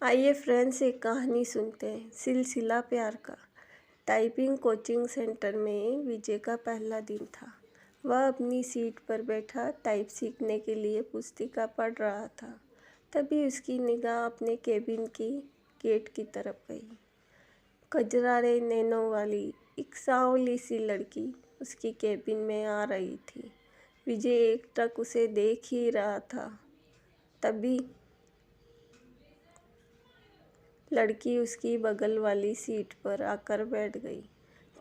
आइए फ्रेंड्स, एक कहानी सुनते हैं। सिलसिला प्यार का। टाइपिंग कोचिंग सेंटर में विजय का पहला दिन था। वह अपनी सीट पर बैठा टाइप सीखने के लिए पुस्तिका पढ़ रहा था। तभी उसकी निगाह अपने केबिन की गेट की तरफ गई। कजरारे नैनों वाली एक सांवली सी लड़की उसकी केबिन में आ रही थी। विजय एकटक उसे देख ही रहा था। तभी लड़की उसकी बगल वाली सीट पर आकर बैठ गई।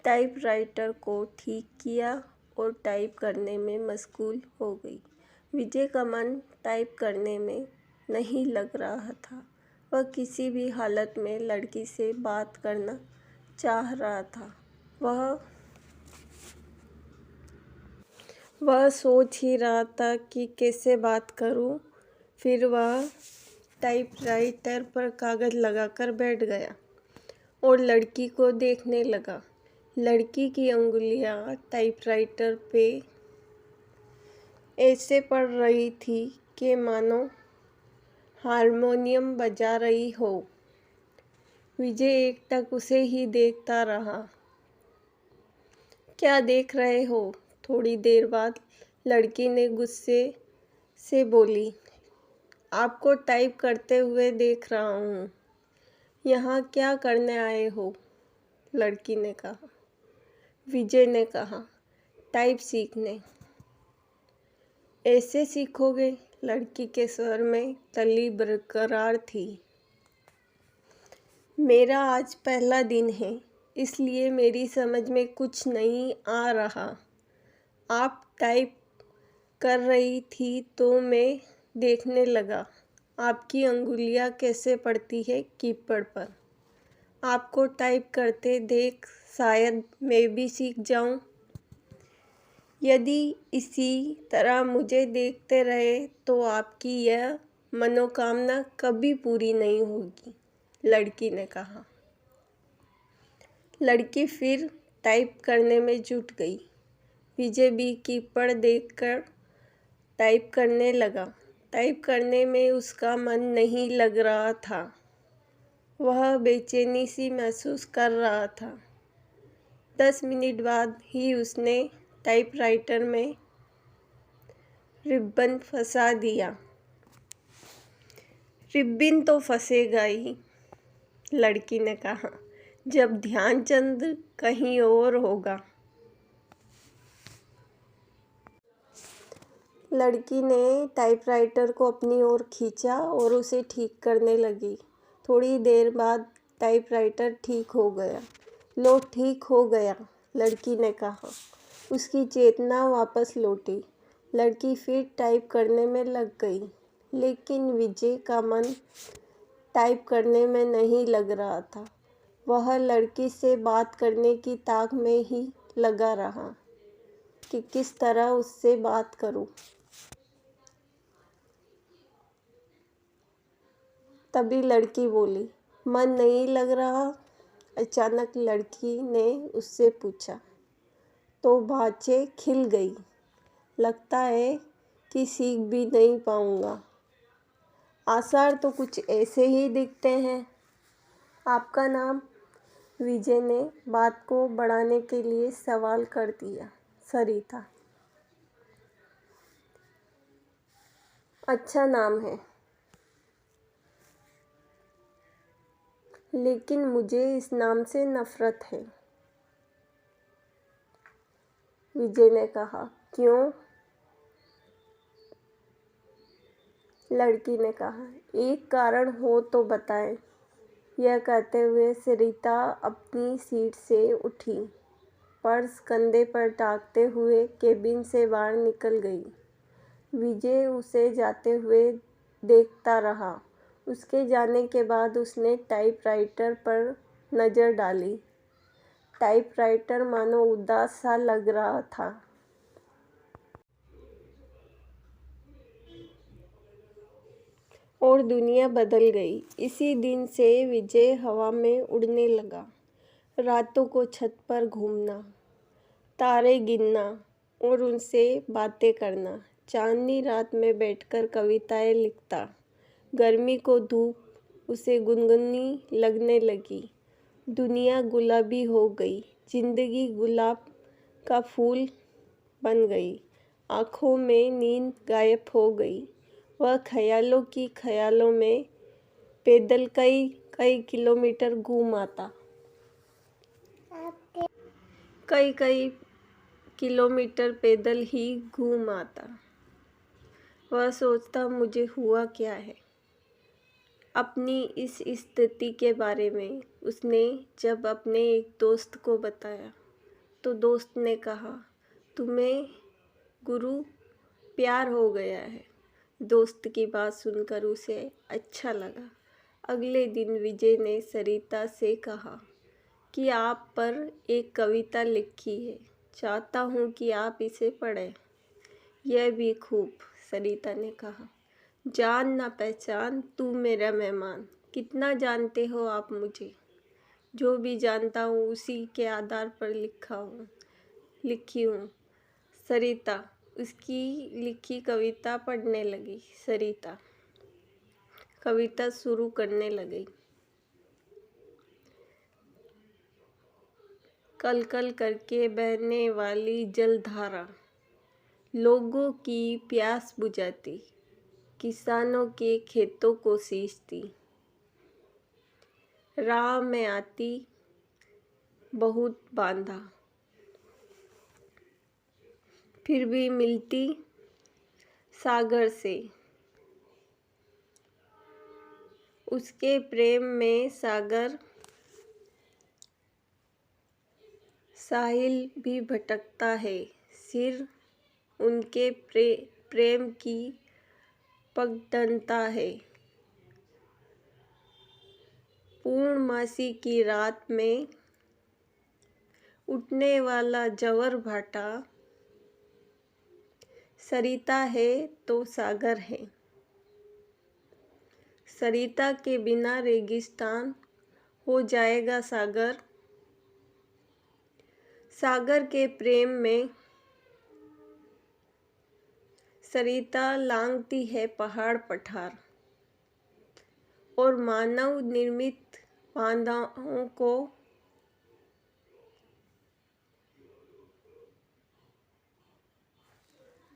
टाइपराइटर को ठीक किया और टाइप करने में मशगूल हो गई। विजय का मन टाइप करने में नहीं लग रहा था। वह किसी भी हालत में लड़की से बात करना चाह रहा था। वह सोच ही रहा था कि कैसे बात करूं। फिर वह टाइपराइटर पर कागज़ लगाकर बैठ गया और लड़की को देखने लगा। लड़की की अंगुलियां टाइपराइटर पे ऐसे पड़ रही थी कि मानो हारमोनियम बजा रही हो। विजय एकटक उसे ही देखता रहा। क्या देख रहे हो? थोड़ी देर बाद लड़की ने गुस्से से बोली, आपको टाइप करते हुए देख रहा हूँ। यहाँ क्या करने आए हो? लड़की ने कहा। विजय ने कहा, टाइप सीखने। ऐसे सीखोगे? लड़की के स्वर में तल्ली बरकरार थी। मेरा आज पहला दिन है, इसलिए मेरी समझ में कुछ नहीं आ रहा। आप टाइप कर रही थी तो मैं देखने लगा। आपकी अंगुलियां कैसे पड़ती है कीपैड पर। आपको टाइप करते देख शायद मैं भी सीख जाऊं। यदि इसी तरह मुझे देखते रहे तो आपकी यह मनोकामना कभी पूरी नहीं होगी, लड़की ने कहा। लड़की फिर टाइप करने में जुट गई। विजय भी कीपैड देखकर टाइप करने लगा। टाइप करने में उसका मन नहीं लग रहा था। वह बेचैनी सी महसूस कर रहा था। 10 मिनट बाद ही उसने टाइपराइटर में रिबन फंसा दिया। रिबन तो फंसेगा ही, लड़की ने कहा, जब ध्यानचंद कहीं और होगा। लड़की ने टाइपराइटर को अपनी ओर खींचा और उसे ठीक करने लगी। थोड़ी देर बाद टाइपराइटर ठीक हो गया। लो, ठीक हो गया, लड़की ने कहा। उसकी चेतना वापस लौटी। लड़की फिर टाइप करने में लग गई, लेकिन विजय का मन टाइप करने में नहीं लग रहा था। वह लड़की से बात करने की ताक में ही लगा रहा कि किस तरह उससे बात करूं। तभी लड़की बोली, मन नहीं लग रहा? अचानक लड़की ने उससे पूछा तो बातें खिल गई। लगता है कि सीख भी नहीं पाऊंगा। आसार तो कुछ ऐसे ही दिखते हैं। आपका नाम? विजय ने बात को बढ़ाने के लिए सवाल कर दिया। सरिता। अच्छा नाम है, लेकिन मुझे इस नाम से नफरत है, विजय ने कहा। क्यों? लड़की ने कहा। एक कारण हो तो बताएं। यह कहते हुए सरिता अपनी सीट से उठी, पर्स कंधे पर टांगते हुए केबिन से बाहर निकल गई। विजय उसे जाते हुए देखता रहा। उसके जाने के बाद उसने टाइपराइटर पर नज़र डाली। टाइपराइटर मानो उदास सा लग रहा था। और दुनिया बदल गई। इसी दिन से विजय हवा में उड़ने लगा। रातों को छत पर घूमना, तारे गिनना और उनसे बातें करना। चांदनी रात में बैठकर कविताएं लिखता। गर्मी को धूप उसे गुनगुनी लगने लगी। दुनिया गुलाबी हो गई, जिंदगी गुलाब का फूल बन गई। आँखों में नींद गायब हो गई। वह ख्यालों में पैदल कई कई किलोमीटर घूम आता। कई किलोमीटर पैदल ही घूम आता। वह सोचता, मुझे हुआ क्या है। अपनी इस स्थिति के बारे में उसने जब अपने एक दोस्त को बताया तो दोस्त ने कहा, तुम्हें गुरु प्यार हो गया है। दोस्त की बात सुनकर उसे अच्छा लगा। अगले दिन विजय ने सरिता से कहा कि आप पर एक कविता लिखी है, चाहता हूँ कि आप इसे पढ़ें। यह भी खूब, सरिता ने कहा। जान ना पहचान तू मेरा मेहमान, कितना जानते हो आप मुझे। जो भी जानता हूँ उसी के आधार पर लिखी हूँ। सरिता उसकी लिखी कविता पढ़ने लगी। सरिता कविता शुरू करने लगी। कल कल करके बहने वाली जलधारा लोगों की प्यास बुझाती, किसानों के खेतों को सींचती। राह में आती बहुत बांधा, फिर भी मिलती सागर से। उसके प्रेम में सागर साहिल भी भटकता है। सिर उनके प्रेम की पगडंता है। पूर्णमासी की रात में उठने वाला जवर भाटा। सरिता है तो सागर है। सरिता के बिना रेगिस्तान हो जाएगा सागर। सागर के प्रेम में सरिता लांघती है पहाड़ पठार और मानव निर्मित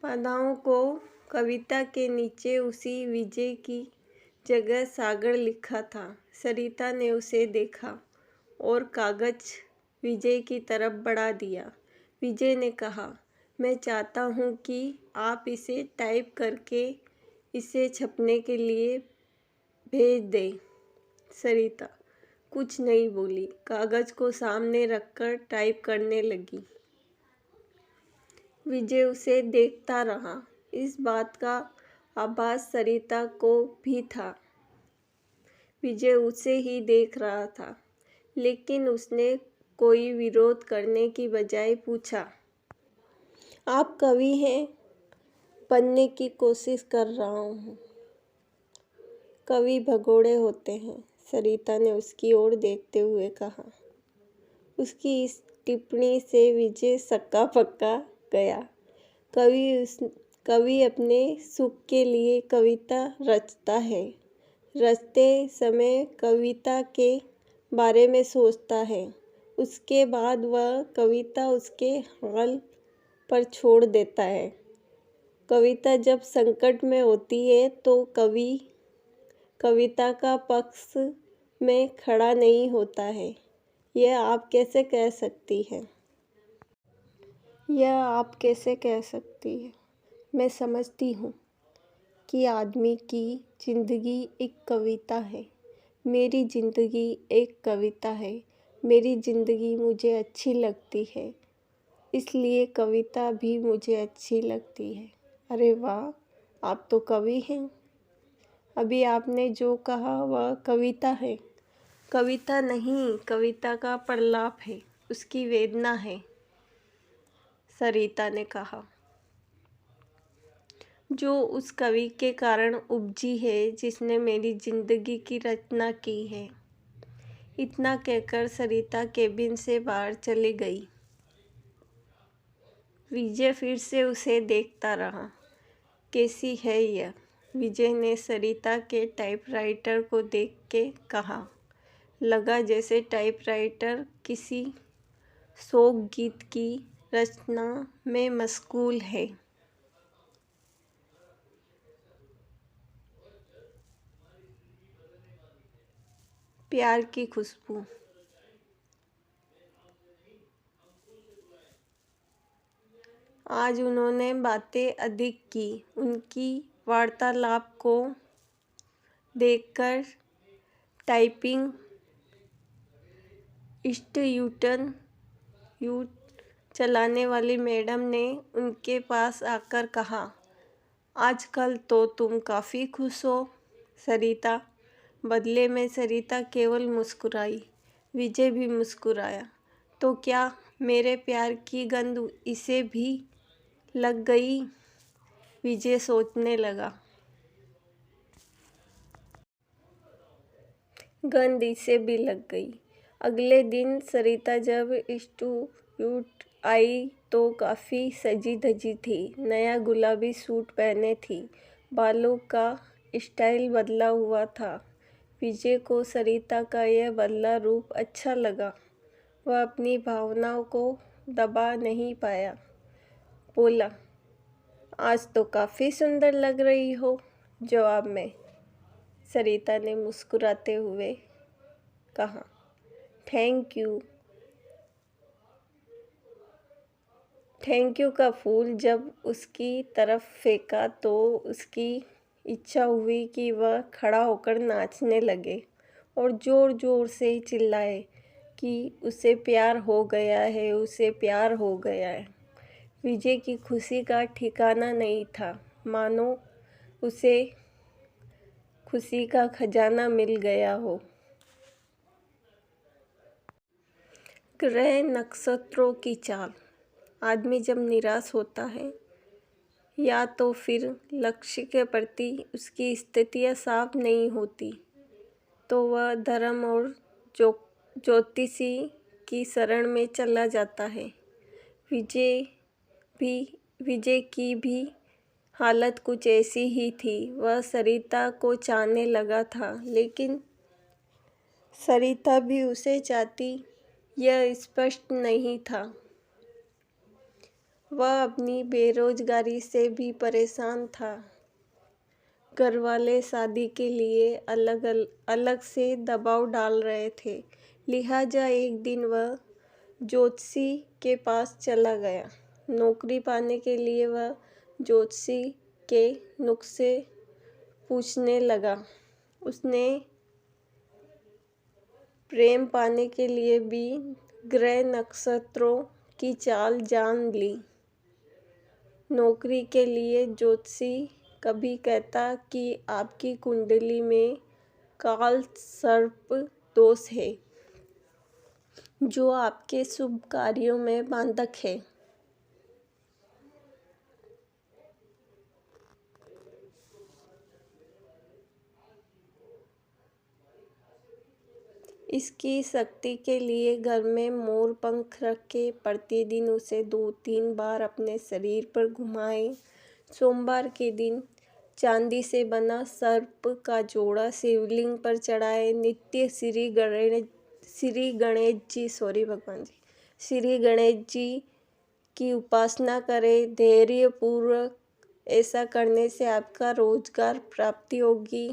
बाधाओं को कविता के नीचे उसी विजय की जगह सागर लिखा था। सरिता ने उसे देखा और कागज विजय की तरफ बढ़ा दिया। विजय ने कहा, मैं चाहता हूँ कि आप इसे टाइप करके इसे छपने के लिए भेज दें। सरिता कुछ नहीं बोली, कागज को सामने रखकर टाइप करने लगी। विजय उसे देखता रहा। इस बात का आभास सरिता को भी था। विजय उसे ही देख रहा था, लेकिन उसने कोई विरोध करने की बजाय पूछा, आप कवि हैं? बनने की कोशिश कर रहा हूँ। कवि भगोड़े होते हैं, सरिता ने उसकी ओर देखते हुए कहा। उसकी इस टिप्पणी से विजय सक्का पक्का गया। कवि अपने सुख के लिए कविता रचता है। रचते समय कविता के बारे में सोचता है। उसके बाद वह कविता उसके हाल पर छोड़ देता है। कविता जब संकट में होती है तो कवि कविता का पक्ष में खड़ा नहीं होता है। यह आप कैसे कह सकती हैं? यह आप कैसे कह सकती है? मैं समझती हूँ कि आदमी की ज़िंदगी एक कविता है। मेरी ज़िंदगी एक कविता है। मेरी ज़िंदगी मुझे अच्छी लगती है, इसलिए कविता भी मुझे अच्छी लगती है। अरे वाह, आप तो कवि हैं। अभी आपने जो कहा वह कविता है। कविता नहीं, कविता का प्रलाप है, उसकी वेदना है, सरिता ने कहा, जो उस कवि के कारण उपजी है जिसने मेरी जिंदगी की रचना की है। इतना कहकर सरिता केबिन से बाहर चली गई। विजय फिर से उसे देखता रहा। कैसी है यह विजय ने सरिता के टाइपराइटर को देख के कहा। लगा जैसे टाइपराइटर किसी शोक गीत की रचना में मशगूल है। प्यार की खुशबू। आज उन्होंने बातें अधिक की। उनकी वार्तालाप को देखकर टाइपिंग इंस्टीट्यूट चलाने वाली मैडम ने उनके पास आकर कहा, आजकल तो तुम काफ़ी खुश हो सरिता। बदले में सरिता केवल मुस्कुराई। विजय भी मुस्कुराया। तो क्या मेरे प्यार की गंध इसे भी लग गई? विजय सोचने लगा। गंध इसे भी लग गई। अगले दिन सरिता जब इंस्टीट्यूट आई तो काफ़ी सजी धजी थी। नया गुलाबी सूट पहने थी। बालों का स्टाइल बदला हुआ था। विजय को सरिता का यह बदला रूप अच्छा लगा। वह अपनी भावनाओं को दबा नहीं पाया। बोला, आज तो काफ़ी सुंदर लग रही हो। जवाब में सरिता ने मुस्कुराते हुए कहा, थैंक यू। थैंक यू का फूल जब उसकी तरफ फेंका तो उसकी इच्छा हुई कि वह खड़ा होकर नाचने लगे और ज़ोर ज़ोर से चिल्लाए कि उसे प्यार हो गया है, उसे प्यार हो गया है। विजय की खुशी का ठिकाना नहीं था। मानो उसे खुशी का खजाना मिल गया हो। ग्रह नक्षत्रों की चाल। आदमी जब निराश होता है या तो फिर लक्ष्य के प्रति उसकी स्थितियाँ साफ नहीं होती तो वह धर्म और ज्योतिषी की शरण में चला जाता है। विजय की भी हालत कुछ ऐसी ही थी। वह सरिता को चाहने लगा था, लेकिन सरिता भी उसे चाहती यह स्पष्ट नहीं था। वह अपनी बेरोजगारी से भी परेशान था। घरवाले शादी के लिए अलग से दबाव डाल रहे थे। लिहाजा एक दिन वह ज्योतिषी के पास चला गया। नौकरी पाने के लिए वह ज्योतिषी के नुस्खे पूछने लगा। उसने प्रेम पाने के लिए भी ग्रह नक्षत्रों की चाल जान ली। नौकरी के लिए ज्योतिषी कभी कहता कि आपकी कुंडली में काल सर्प दोष है, जो आपके शुभ कार्यों में बाधक है। इसकी शक्ति के लिए घर में मोर पंख रख के प्रतिदिन उसे 2-3 बार अपने शरीर पर घुमाएं। सोमवार के दिन चांदी से बना सर्प का जोड़ा शिवलिंग पर चढ़ाए। नित्य श्री गणेश जी की उपासना करें। धैर्यपूर्वक ऐसा करने से आपका रोजगार प्राप्ति होगी।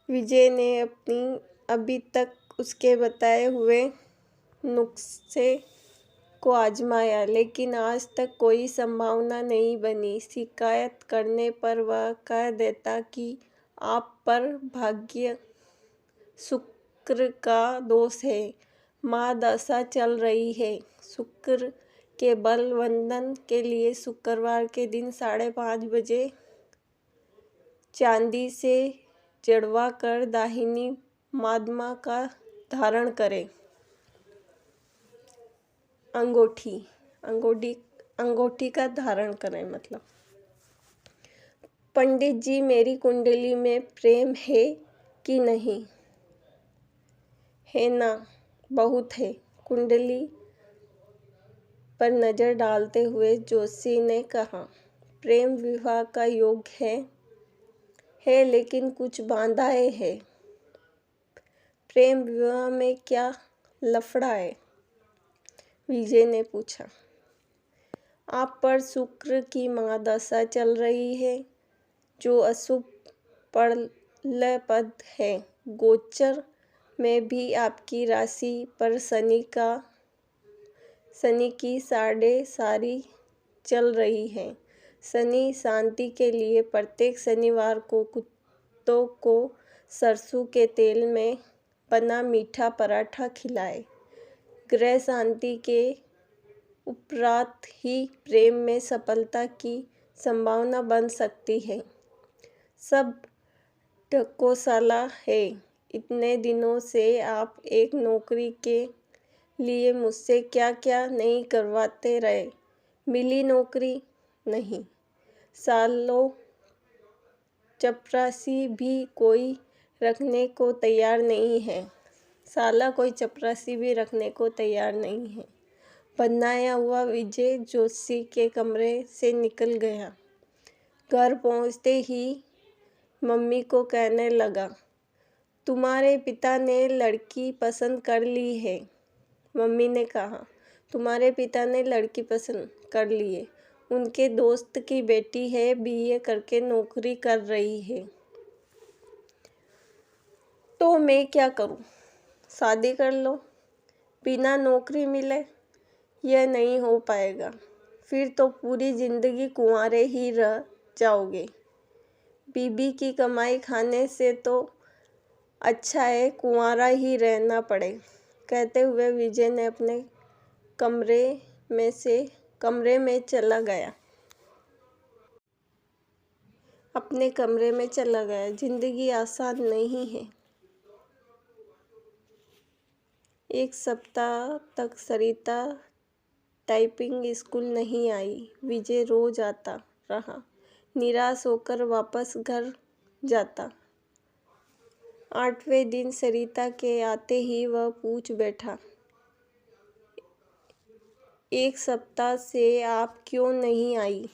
विजय ने अभी तक उसके बताए हुए नुस्खे को आजमाया, लेकिन आज तक कोई संभावना नहीं बनी। शिकायत करने पर वह कह देता कि आप पर भाग्य शुक्र का दोष है। महादशा चल रही है। शुक्र के बल वंदन के लिए शुक्रवार के दिन 5:30 बजे चांदी से जड़वा कर दाहिनी मादमा का धारण करें। अंगूठी का धारण करें मतलब। पंडित जी, मेरी कुंडली में प्रेम है कि नहीं? है ना, बहुत है। कुंडली पर नजर डालते हुए जोशी ने कहा। प्रेम विवाह का योग है लेकिन कुछ बाधाएं है। प्रेम विवाह में क्या लफड़ा है? विजय ने पूछा। आप पर शुक्र की महादशा चल रही है जो अशुभ प्रलयपद है। गोचर में भी आपकी राशि पर शनि की साढ़े सारी चल रही है। शनि शांति के लिए प्रत्येक शनिवार को कुत्तों को सरसों के तेल में बना मीठा पराठा खिलाएं। ग्रह शांति के उपरांत ही प्रेम में सफलता की संभावना बन सकती है। सब ढकोसला है। इतने दिनों से आप एक नौकरी के लिए मुझसे क्या क्या नहीं करवाते रहे। मिली नौकरी? नहीं। सालों चपरासी भी कोई रखने को तैयार नहीं है। साला कोई चपरासी भी रखने को तैयार नहीं है। बनाया हुआ विजय जोशी के कमरे से निकल गया। घर पहुंचते ही मम्मी को कहने लगा, तुम्हारे पिता ने लड़की पसंद कर ली है। मम्मी ने कहा, तुम्हारे पिता ने लड़की पसंद कर ली है? उनके दोस्त की बेटी है, बीए करके नौकरी कर रही है। तो मैं क्या करूं? शादी कर लो। बिना नौकरी मिले यह नहीं हो पाएगा। फिर तो पूरी जिंदगी कुंवारे ही रह जाओगे। बीबी की कमाई खाने से तो अच्छा है कुंवारा ही रहना पड़े। कहते हुए विजय ने अपने कमरे में चला गया। जिंदगी आसान नहीं है। एक सप्ताह तक सरिता टाइपिंग स्कूल नहीं आई। विजय रोज आता रहा। निराश होकर वापस घर जाता। 8वें दिन सरिता के आते ही वह पूछ बैठा, एक सप्ताह से आप क्यों नहीं आई?